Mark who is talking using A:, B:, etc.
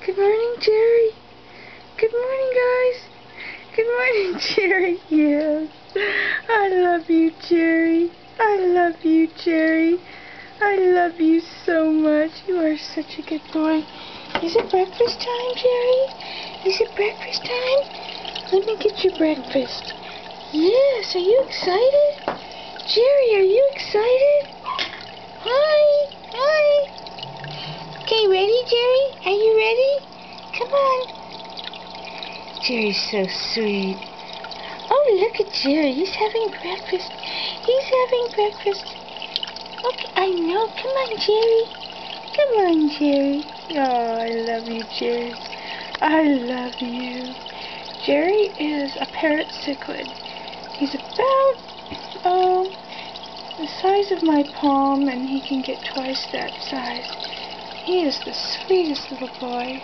A: Good morning, Jerry. Good morning, guys. Good morning, Jerry. Yes. I love you, Jerry. I love you, Jerry. I love you so much. You are such a good boy. Is it breakfast time, Jerry? Is it breakfast time? Let me get your breakfast. Yes, are you excited? Jerry, are you excited? Hi. Hi. Okay, ready, Jerry? Are you ready? Come on. Jerry's so sweet. Oh, look at Jerry. He's having breakfast. He's having breakfast. Okay, I know. Come on, Jerry. Come on, Jerry. Oh, I love you, Jerry. I love you. Jerry is a Parrot Cichlid. He's about, the size of my palm, and he can get twice that size. He is the sweetest little boy.